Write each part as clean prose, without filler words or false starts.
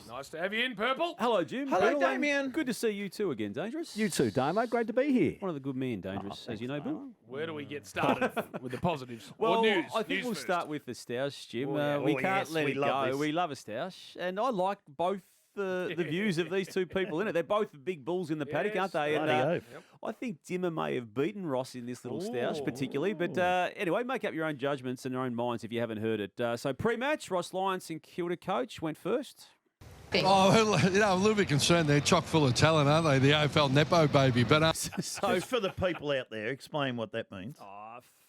Nice to have you in, Purple. Hello, Jim. Hello, Bill, Damien. Good to see you too again, Dangerous. You too, Damo. Great to be here. One of the good men, Dangerous, as you know, Bill. Where do we get started with the positives? Well, or news? I think News we'll first. start with the stoush, Jim. Oh, yeah. We Oh, can't yes, let we it love go. this. We love a stoush, and I like both the views of these two people in it. They're both big bulls in the paddock, aren't they? And bloody oath. I think Dimma may have beaten Ross in this little stoush, Ooh. particularly. But anyway, make up your own judgments and your own minds if you haven't heard it. So pre-match, Ross Lyon, St Kilda coach, went first. Oh, well, I'm a little bit concerned. They're chock full of talent, aren't they? The AFL nepo baby. But So Just for the people out there, explain what that means.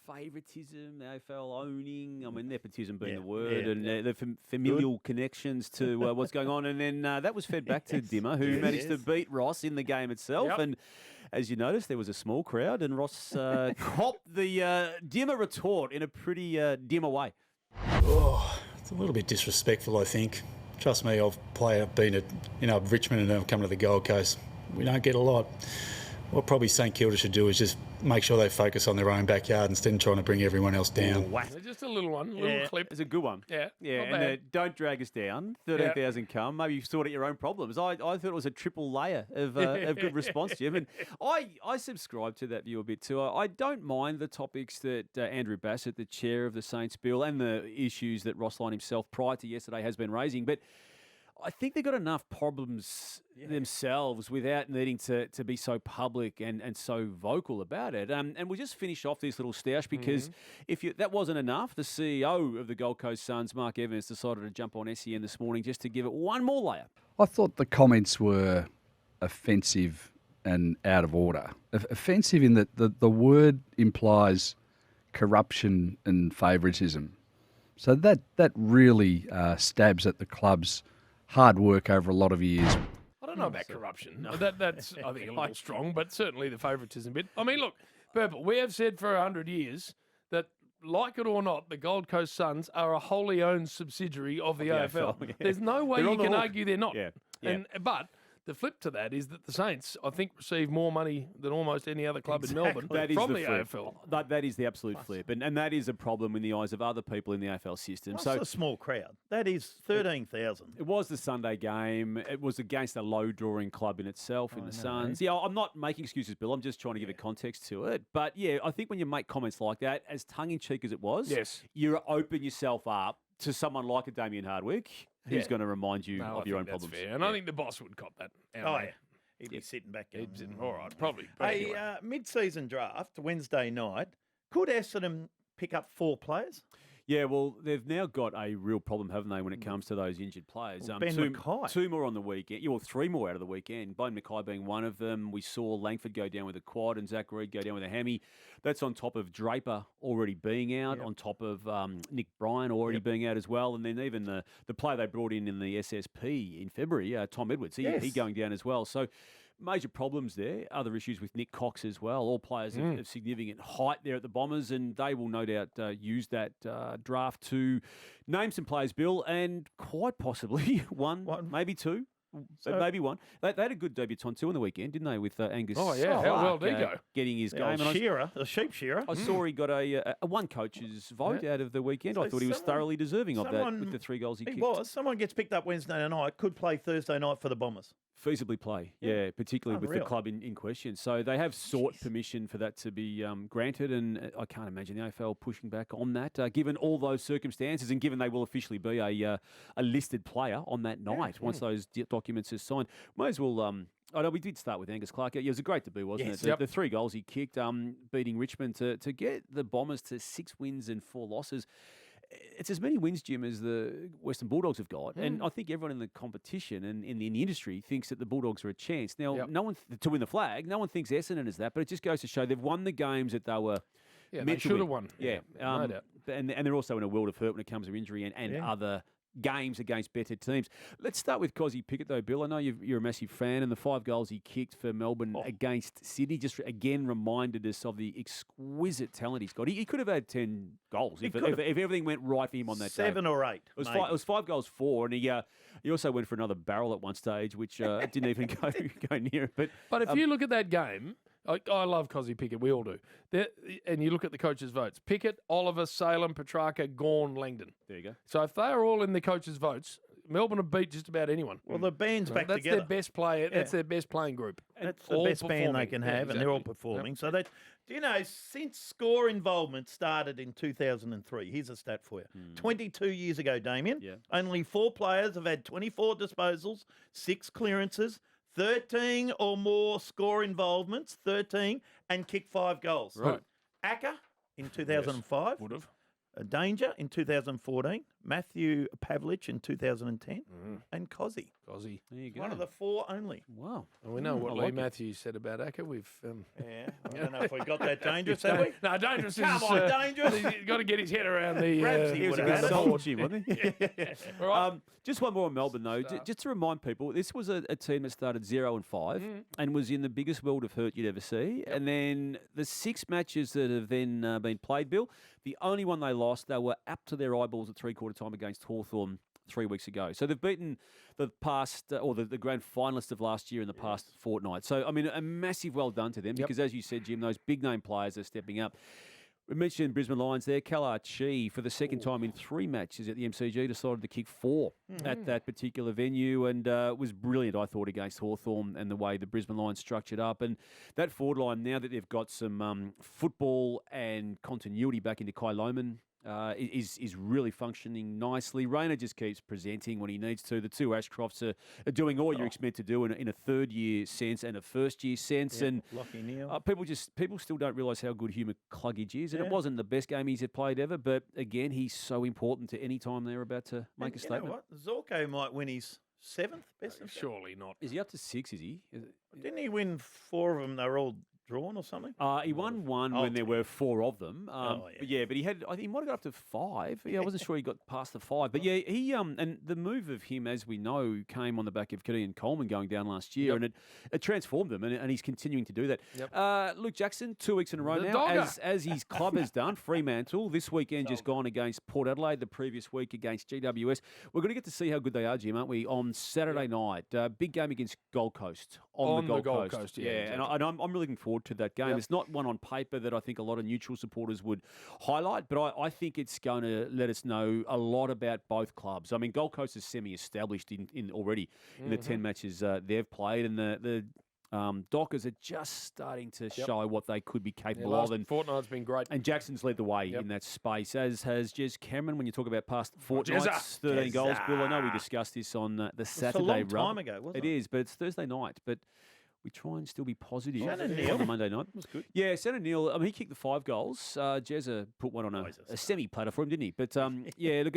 favouritism, the AFL owning, I mean, nepotism being Yeah, the word, yeah, and the familial connections to what's going on. And then that was fed back to Dimma, who managed to beat Ross in the game itself. Yep. And as you noticed, there was a small crowd, and Ross copped the Dimma retort in a pretty Dimma way. Oh, it's a little bit disrespectful, I think. Trust me, I've been at Richmond and I've come to the Gold Coast. We don't get a lot. What probably St Kilda should do is just make sure they focus on their own backyard instead of trying to bring everyone else down. Just a little one, little clip. It's a good one. Yeah, Yeah, not and bad. don't drag us down. 13,000 come. Maybe you've sorted your own problems. I thought it was a triple layer of good response, Jim. And I subscribe to that view a bit too. I don't mind the topics that Andrew Bassett, the chair of the Saints Bill, and the issues that Ross Lyon himself prior to yesterday has been raising. But I think they've got enough problems themselves without needing to be so public and so vocal about it. And we'll just finish off this little stoush because if that wasn't enough, the CEO of the Gold Coast Suns, Mark Evans, decided to jump on SEN this morning just to give it one more layer. I thought the comments were offensive and out of order. Offensive in that the word implies corruption and favouritism. So that really stabs at the club's hard work over a lot of years. I don't know about corruption. That's, I think, a little strong, but certainly the favouritism bit. I mean, look, Purple, we have said for 100 years that, like it or not, the Gold Coast Suns are a wholly owned subsidiary of the AFL. yeah. There's no way They're you on the can hook. argue they're not. Yeah. But the flip to that is that the Saints, I think, receive more money than almost any other club in Melbourne That is from the the flip. AFL. That is the absolute flip. And that is a problem in the eyes of other people in the AFL system. That's So a small crowd. That is 13,000. it was the Sunday game. It was against a low-drawing club in itself in the Suns. Yeah, I'm not making excuses, Bill. I'm just trying to give a context to it. But, yeah, I think when you make comments like that, as tongue-in-cheek as it was, Yes. you open yourself up to someone like a Damien Hardwick who's Yeah. going to remind you No, of I your own think that's problems. fair. And I think the boss would cop that. Oh, yeah. He'd be sitting back going, All right, probably. Hey, Anyway. mid-season draft, Wednesday night, could Essendon pick up 4 players? Yeah, well, they've now got a real problem, haven't they, when it comes to those injured players? Well, Ben two, Mackay. 2 more on the weekend. Yeah, well, 3 more out of the weekend. Ben Mackay being one of them. We saw Langford go down with a quad and Zach Reed go down with a hammy. That's on top of Draper already being out, on top of Nick Bryan already being out as well. And then even the player they brought in the SSP in February, Tom Edwards, he going down as well. So major problems there. Other issues with Nick Cox as well. All players of significant height there at the Bombers, and they will no doubt use that draft to name some players, Bill, and quite possibly one, maybe 2. Maybe 1. They had a good debutant too on the weekend, didn't they, with Angus Oh, yeah. How well did he go? getting his The game. old And shearer, the sheep shearer. I saw he got a one coach's vote out of the weekend. So I thought he was someone- thoroughly deserving of that someone- with the 3 goals he He kicked. was. Someone gets picked up Wednesday night, could play Thursday night for the Bombers. Feasibly play, yeah, particularly with Unreal. the club in question. So they have sought permission for that to be granted, and I can't imagine the AFL pushing back on that, given all those circumstances and given they will officially be a listed player on that night once those documents are signed. May as well. I know we did start with Angus Clark. It was a great debut, wasn't Yes. it? The 3 goals he kicked, beating Richmond to get the Bombers to 6 wins and 4 losses. It's as many wins, Jim, as the Western Bulldogs have got. And I think everyone in the competition and in the industry thinks that the Bulldogs are a chance. Now, no one to win the flag, no one thinks Essendon is that, but it just goes to show they've won the games that they were Yeah, meant they to should win. have won. Yeah. No doubt. And they're also in a world of hurt when it comes to injury and other games against better teams. Let's start with Kozzy Pickett, though, Bill. I know you're a massive fan, and the 5 goals he kicked for Melbourne against Sydney just again reminded us of the exquisite talent he's got. He could have had 10 goals if everything went right for him on that day. 7 or 8. It was 5 goals, 4, and he also went for another barrel at one stage, which didn't even go near it. But if you look at that game, I love Kozzy Pickett. We all do. And you look at the coaches' votes. Pickett, Oliver, Salem, Petrarca, Gawn, Langdon. There you go. So if they are all in the coaches' votes, Melbourne have beat just about anyone. Well, the band's back That's together. their best player. That's their best playing group. That's the All best band they performing. can Yeah, have, and they're all exactly. performing. Yep. So that, do you know, since score involvement started in 2003, here's a stat for you. 22 years ago, Damien, Yeah. only 4 players have had 24 disposals, 6 clearances, 13 or more score involvements, 13, and kicked 5 goals. Right. Acker in 2005. Would have. Danger in 2014, Matthew Pavlich in 2010, and Kozzy. Kozzy. There you go. One of the 4 only. Wow. And we know what I Lee like it. Matthews said about Acker. We've Yeah, I don't know if we got that dangerous, have we? no, dangerous. Come is, on, dangerous. He's got to get his head around the. Ramsey He was a would have good had it. solid Jim, wasn't he? All right. Just one more on Melbourne, though. Just to remind people, this was a team that started 0-5 and was in the biggest world of hurt you'd ever see. And then the 6 matches that have then been played, Bill, the only one they lost, they were up to their eyeballs at three-quarter time against Hawthorn 3 weeks ago. So they've beaten the past, or the grand finalists of last year in the past fortnight. So, I mean, a massive well done to them because, as you said, Jim, those big-name players are stepping up. We mentioned Brisbane Lions there. Kalachi, for the second time in 3 matches at the MCG, decided to kick 4 at that particular venue and was brilliant, I thought, against Hawthorn and the way the Brisbane Lions structured up. And that forward line, now that they've got some football and continuity back into Kai Lohmann, is really functioning nicely. Rayner just keeps presenting when he needs to. The 2 Ashcrofts are doing all you're meant to do in a third-year sense and a first-year sense. And Lockie Neal. people still don't realise how good Hugh McCluggage is. And it wasn't the best game he's played ever, but again, he's so important to any time they're about to make a statement. You know what? Zorko might win his 7th best of Surely not. Is he up to 6, is he? Didn't he win 4 of them? They were all drawn or something? He won one when there were 4 of them. yeah. But he had, I think he might have got up to 5. Yeah, I wasn't sure he got past the 5. But yeah, he and the move of him, as we know, came on the back of Kadeem Coleman going down last year, and it transformed him, and he's continuing to do that. Luke Jackson, 2 weeks in a row The now, dogger. as his club has done. Fremantle this weekend just gone against Port Adelaide. The previous week against GWS. We're going to get to see how good they are, Jim, aren't we? On Saturday night, big game against Gold Coast on the Gold Coast. yeah, And exactly. I'm really looking forward to that game. It's not one on paper that I think a lot of neutral supporters would highlight, but I think it's going to let us know a lot about both clubs. I mean, Gold Coast is semi-established in already in the 10 matches they've played, and the Dockers are just starting to show what they could be capable of. And fortnight's been great. And Jackson's led the way in that space, as has Jez Cameron. When you talk about past fortnights, 13 goals. Bill, I know we discussed this on the Saturday a long run. time ago, wasn't it? It is, but it's Thursday night. But we try and still be positive Shannon on Neal the Monday night. was good. Yeah, Shannon Neal, I mean, he kicked the 5 goals. Jezza put one on a semi-platter for him, didn't he? But, yeah, look,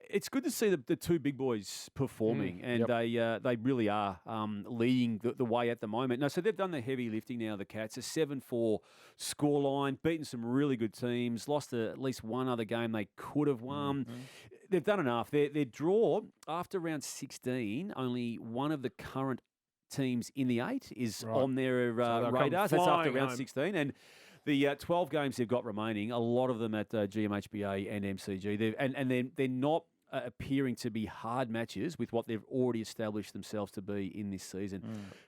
it's good to see the 2 big boys performing, and they really are leading the way at the moment. No, so they've done the heavy lifting now, the Cats. A 7-4 scoreline, beaten some really good teams, lost at least one other game they could have won. They've done enough. Their draw, after round 16, only one of the current teams in the 8 is on their they'll come radars. That's after flying round home. 16. And the 12 games they've got remaining, a lot of them at GMHBA and MCG. They're not appearing to be hard matches with what they've already established themselves to be in this season.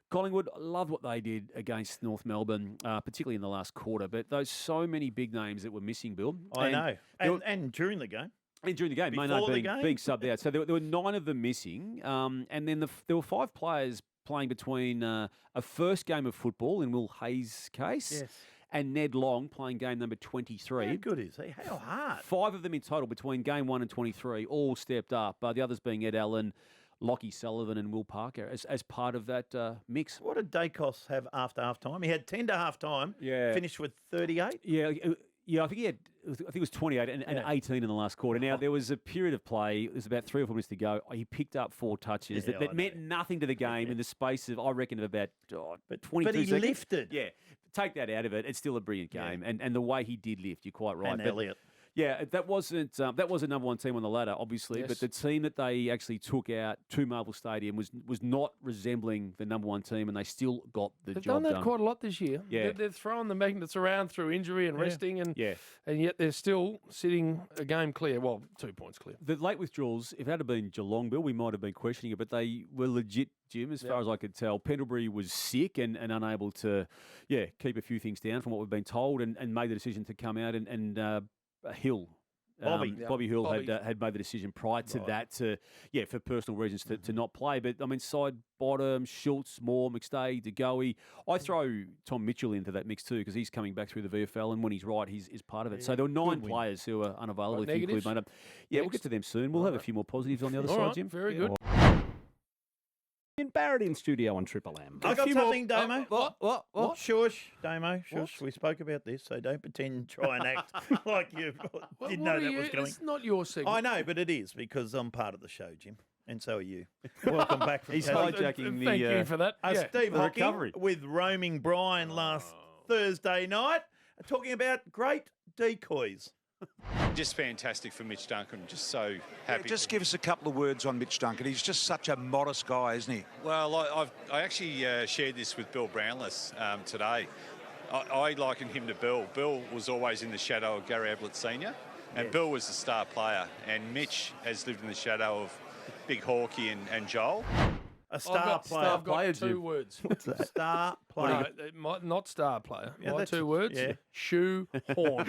Collingwood, loved what they did against North Melbourne, particularly in the last quarter. But those so many big names that were missing, Bill. I know. And during the game. And during the game, Before Maynard the game? being subbed out. So there were 9 of them missing. And then there were 5 players playing between a first game of football, in Will Hayes' case, and Ned Long playing game number 23. How good is he? How hard? 5 of them in total between game 1 and 23, all stepped up. The others being Ed Allen, Lockie Sullivan and Will Parker as part of that mix. What did Dacos have after half time? He had 10 to half time, finished with 38. Yeah, I think it was 28 and 18 in the last quarter. Now, there was a period of play. There's about 3 or 4 minutes to go. He picked up 4 touches that meant nothing to the game in the space of, I reckon, of about 22 But he seconds. lifted. Yeah, take that out of it. It's still a brilliant game. And the way he did lift, you're quite right. And But, Elliott. yeah, that was a number 1 team on the ladder, obviously, but the team that they actually took out to Marvel Stadium was not resembling the number 1 team, and they still got the They've job done that quite a lot this year. Yeah. They're throwing the magnets around through injury and resting, and yet they're still sitting a game clear. Well, 2 points clear. The late withdrawals, if it had been Geelong, Bill, we might have been questioning it, but they were legit, Jim, as far as I could tell. Pendlebury was sick and unable to, keep a few things down from what we've been told, and made the decision to come out and Hill Bobby Hurl Bobby. had made the decision prior to that for personal reasons to not play. But I mean, side bottom, Schultz, Moore, McStay, DeGoey. I throw Tom Mitchell into that mix too because he's coming back through the VFL, and when he's right, he's part of it. So there were 9 players who are unavailable. If you include Maynard. Yeah, we'll get to them soon. We'll have a few more positives on the other side, Jim. Very good. Damian Barrett in studio on Triple M. I got something, Damo. What? Shush, Damo. Shush. We spoke about this, so don't pretend, try and act like you didn't know that was coming. It's not your segment. I know, but it is because I'm part of the show, Jim. And so are you. Welcome back from He's Tassie. hijacking the Thank you for that. Yeah. Steve the Hocking recovery. with Roaming Brian last Thursday night, talking about great decoys. Just fantastic for Mitch Duncan. Just so happy. Just give us a couple of words on Mitch Duncan. He's just such a modest guy, isn't he? Well, I actually shared this with Bill Brownless today. I liken him to Bill. Bill was always in the shadow of Gary Ablett Sr. and Bill was the star player. And Mitch has lived in the shadow of Big Hawkey and Joel. A star player. I've got 2 words. What's that? Star player. No, not star player. Yeah, My that's- 2 words. yeah. Shoe horn.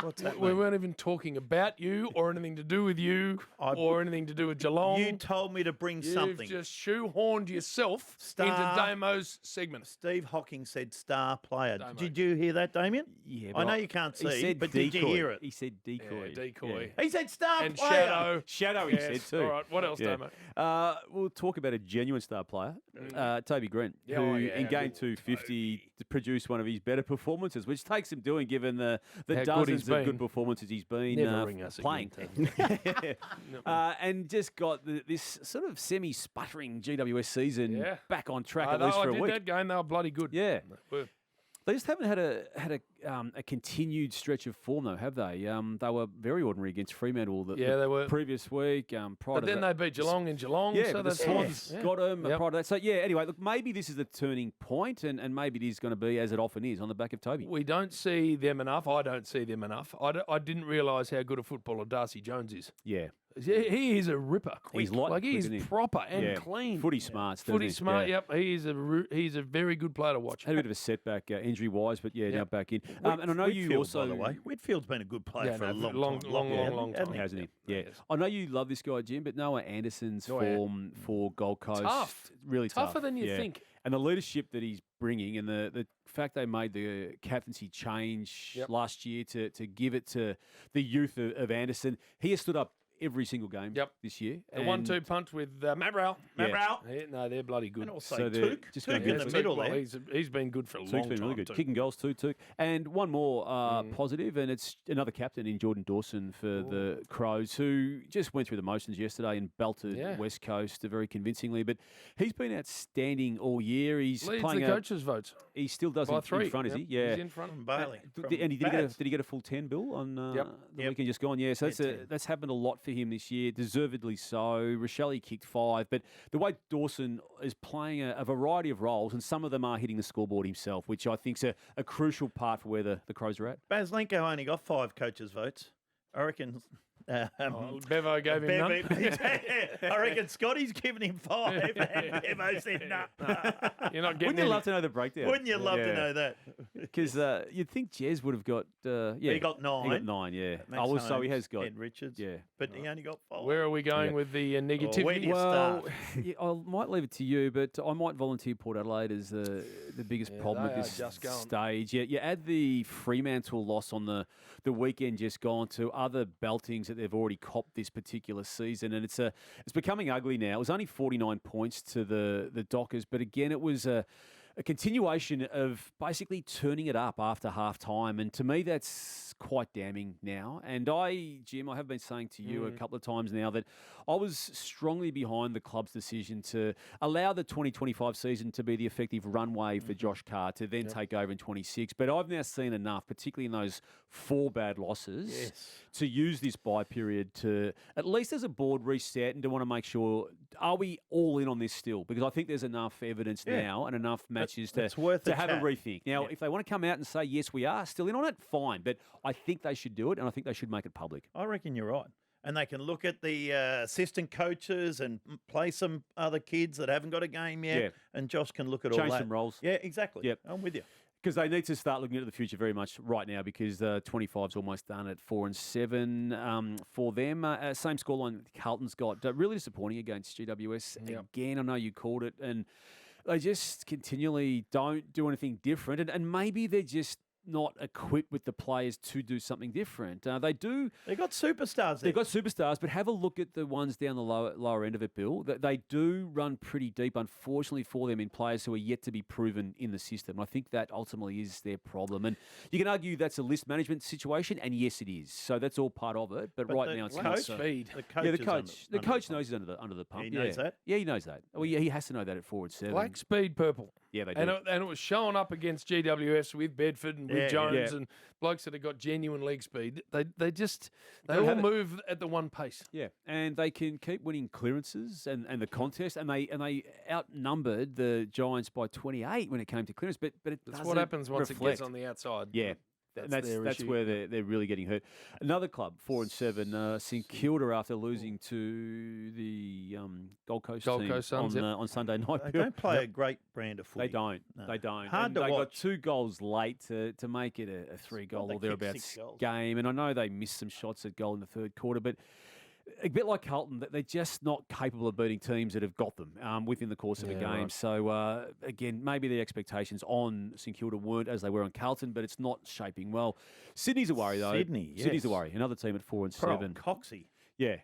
What's that We mean? weren't even talking about you or anything to do with you or anything to do with Geelong. You told me to bring You've something. just shoehorned yourself into Damo's segment. Steve Hocking said star player. Damo. Did you hear that, Damien? Yeah, I but know you can't he see, said but decoy. did you hear it? He said decoy. Yeah, decoy. He said star And player. shadow. Shadow, he Yes. said too. All right, what else, Yeah. Damo? We'll talk about a genuine star player, Toby Green, Yeah, who oh, yeah, in game good 250 produced one of his better performances, which takes him doing given the How good dozens he's of been. good performances he's been Never ring us playing. again, And just got this sort of semi-sputtering GWS season Yeah. back on track I at least for a did week. that game. They were bloody good. Yeah. They were. They just haven't had a continued stretch of form though, have they? They were very ordinary against Fremantle the They were. previous week. Prior But to then that, they beat Geelong in Geelong. Yeah, so but the that's Swans got him Yep. prior to that. So, yeah, anyway, look, maybe this is the turning point, and maybe it is going to be, as it often is, on the back of Toby. We don't see them enough. I don't see them enough. I didn't realise how good a footballer Darcy Jones is. Yeah. He is a ripper. He's quick. quick, he's isn't he? proper and Yeah. clean. Footy smarts, doesn't Footy he? smart. Yeah. Yep, he's a very good player to watch. Had a bit of a setback injury-wise, but, now back in. Whit- And I know you Whitfield, also... by the way, Whitfield's been a good player Yeah, for a no, long time. Hasn't he? Yeah. Yes. I know you love this guy, Jim, but Noah Anderson's Oh, yeah. form for Gold Coast... Tough. Really tough. Tougher than you yeah. think. And the leadership that he's bringing and the fact they made the captaincy change last year to give it to the youth of Anderson, he has stood up every single game this year. The 1-2 punch with Matt Rowell. Yeah. Yeah, no, they're bloody good. And also So they're Took. just Took gonna in go the for- middle Well, there. he's been good for a Took's long been time. really good. too. Kicking goals too, Took. And one more positive, and it's another captain in Jordan Dawson for the Crows, who just went through the motions yesterday and belted West Coast very convincingly. But he's been outstanding all year. He's Leads playing the coaches' votes. He still does by in 3. front, is he? Yep, Yeah. He's in front. From Bailey. And did he get a full 10 bill on the weekend just gone? Yeah, so that's happened a lot for him this year, deservedly so. Rochelle kicked 5, but the way Dawson is playing a variety of roles, and some of them are hitting the scoreboard himself, which I think is a crucial part for where the Crows are at. Baslenko only got 5 coaches' votes. I reckon. Bevo gave him none. I reckon Scotty's given him 5, and Bevo said no. You're not getting Wouldn't you any. love to know the breakdown? Wouldn't you love to know that? Because you'd think Jez would have got, He got 9. He got 9, yeah. Max Oh, so he Holmes, has got, Ed Richards. yeah. But he only got 5. Where are we going Yeah. with the where do negativity? you Well, start? yeah, I might leave it to you, but I might volunteer Port Adelaide as the biggest problem they at are this just going. stage. Yeah, you add the Fremantle loss on the weekend just gone to other beltings that they've already copped this particular season, and it's becoming ugly now. It was only 49 points to the Dockers, but again, it was a continuation of basically turning it up after half time. And to me, that's quite damning now. And Jim, I have been saying to you a couple of times now that I was strongly behind the club's decision to allow the 2025 season to be the effective runway for Josh Carr to then take over in 26. But I've now seen enough, particularly in those 4 bad losses, to use this bye period to, at least as a board, reset and to want to make sure, are we all in on this still? Because I think there's enough evidence now and enough matches it's worth to a have a chat. rethink. Now, if they want to come out and say, yes, we are still in on it, fine. But I think they should do it, and I think they should make it public. I reckon you're right. And they can look at the assistant coaches and play some other kids that haven't got a game yet. Yeah. And Josh can look at all Change that. some roles. Yeah, exactly. Yep. I'm with you. Because they need to start looking into the future very much right now because 25's almost done at 4 and 7 for them. Same scoreline Carlton's got. Really disappointing against GWS. Yep. Again, I know you called it. And they just continually don't do anything different. And maybe they're just not equipped with the players to do something different. They do. They got superstars there. They've got superstars, but have a look at the ones down the lower end of it, Bill. They do run pretty deep, unfortunately, for them in players who are yet to be proven in the system. I think that ultimately is their problem. And you can argue that's a list management situation, and yes, it is. So that's all part of it. But right now, it's speed. The coach knows he's under the pump. He knows that. Yeah, he knows that. Well, yeah, he has to know that at forward 7. Black speed, purple. Yeah, they do. And it was showing up against GWS with Bedford and with Jones and blokes that have got genuine leg speed. They all move at the one pace. Yeah, and they can keep winning clearances and the contest, and they outnumbered the Giants by 28 when it came to clearance. But that's what happens once it gets on the outside. Yeah. That's where they're really getting hurt. Another club, 4 and 7, St Kilda after losing to the Gold Coast Suns on Sunday night. They don't play a great brand of footy. They don't. No. They don't. Hard to they watch. got 2 goals late to make it a 3-goal or thereabouts game. And I know they missed some shots at goal in the third quarter, but a bit like Carlton, they're just not capable of beating teams that have got them within the course of a game. Right. So, again, maybe the expectations on St Kilda weren't as they were on Carlton, but it's not shaping well. Sydney's a worry, though. Sydney's a worry. Another team at 4 and 7. Coxie. Yeah.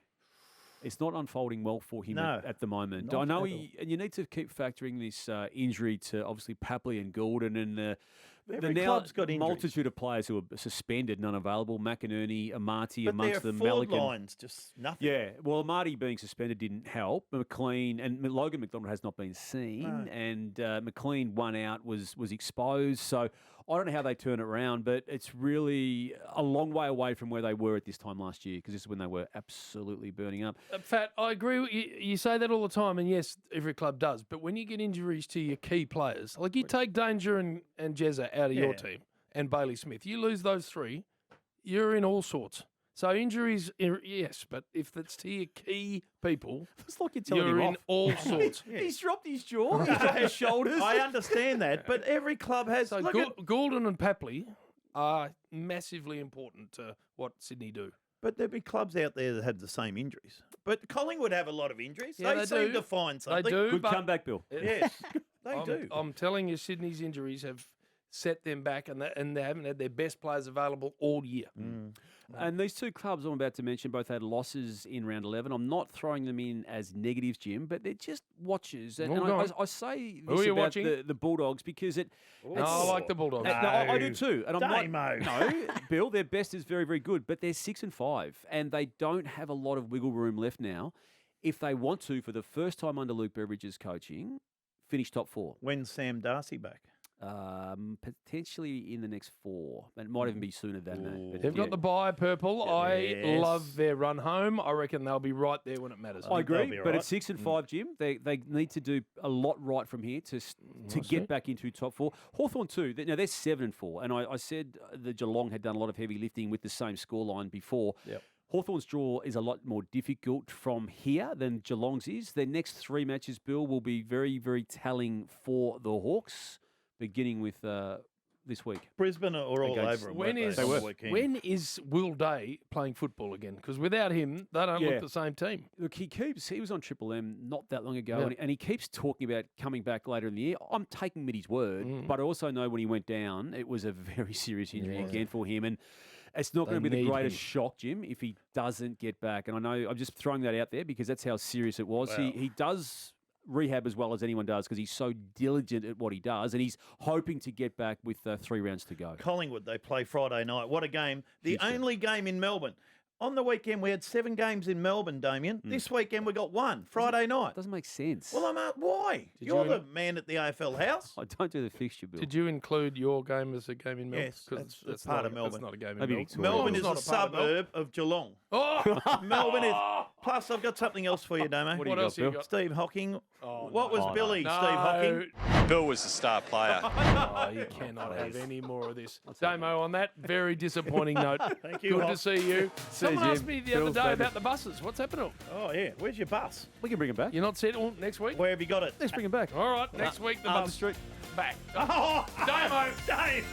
It's not unfolding well for him at the moment. I know and you need to keep factoring this injury to, obviously, Papley and Gordon and Every club's got injuries. Multitude of players who are suspended and unavailable. McInerney, Amati but amongst them. Forward lines, just nothing. Yeah, well, Amati being suspended didn't help. McLean and Logan McDonald has not been seen, and McLean one out was exposed. So I don't know how they turn it around, but it's really a long way away from where they were at this time last year because this is when they were absolutely burning up. Fat, I agree with you. You say that all the time, and yes, every club does. But when you get injuries to your key players, like you take Danger and Jezza out of your team and Bailey Smith, you lose those 3, you're in all sorts. So injuries, yes, but if it's to your key people, it's like you're in all sorts. He's dropped his jaw. He's dropped his shoulders. I understand that, but every club has. So Gordon and Papley are massively important to what Sydney do. But there'd be clubs out there that have the same injuries. But Collingwood have a lot of injuries. Yeah, they seem to find something. They do. Good comeback, Bill. Yes, they do. I'm telling you, Sydney's injuries have set them back, and they haven't had their best players available all year. And these 2 clubs I'm about to mention both had losses in round 11. I'm not throwing them in as negatives, Jim, but they're just watches. And I say this about the Bulldogs because I like the Bulldogs. No, I do too. And I'm Damo. No, Bill, their best is very, very good, but they're 6 and 5, and they don't have a lot of wiggle room left now. If they want to, for the first time under Luke Beveridge's coaching, finish top 4. When's Sam Darcy back? Potentially in the next 4. It might even be sooner than that. But They've got the bye, Purple. Yes. I love their run home. I reckon they'll be right there when it matters. I agree, but at 6 and 5, Jim, they need to do a lot right from here to get back into top 4. Hawthorn too. Now they're 7 and 4, and I said the Geelong had done a lot of heavy lifting with the same scoreline before. Yep. Hawthorn's draw is a lot more difficult from here than Geelong's is. Their next 3 matches, Bill, will be very, very telling for the Hawks, beginning with this week. Brisbane are all over them. When is Will Day playing football again? Because without him, they don't look the same team. Look, he was on Triple M not that long ago, and he keeps talking about coming back later in the year. I'm taking him at his word, but I also know when he went down, it was a very serious injury again for him, and it's not going to be the greatest shock, Jim, if he doesn't get back. And I know I'm just throwing that out there because that's how serious it was. Wow. He does rehab as well as anyone does because he's so diligent at what he does, and he's hoping to get back with 3 rounds to go. Collingwood, they play Friday night. What a game. The only game in Melbourne. On the weekend, we had 7 games in Melbourne, Damien. This weekend, we got 1, Friday night. Doesn't make sense. Well, Did why? You're the man at the AFL house. I don't do the fixture, Bill. Did you include your game as a game in Melbourne? Yes, that's part of Melbourne. That's not a game in Maybe Melbourne. Victoria. Melbourne is a suburb of Geelong. Oh! Melbourne is... Plus, I've got something else for you, Damo. What else you got? Steve Hocking. What was Billy, Steve Hocking? Bill was the star player. You cannot have any more of this. Damo, on that very disappointing note, Thank you, good Hock. to see you. Someone asked me the other day about the buses. What's happening? Oh, yeah. Where's your bus? We can bring him back. You're not settled next week? Where have you got it? Let's bring him back. All right, next week the Arden bus. Street. back. Oh, Damo. Dave.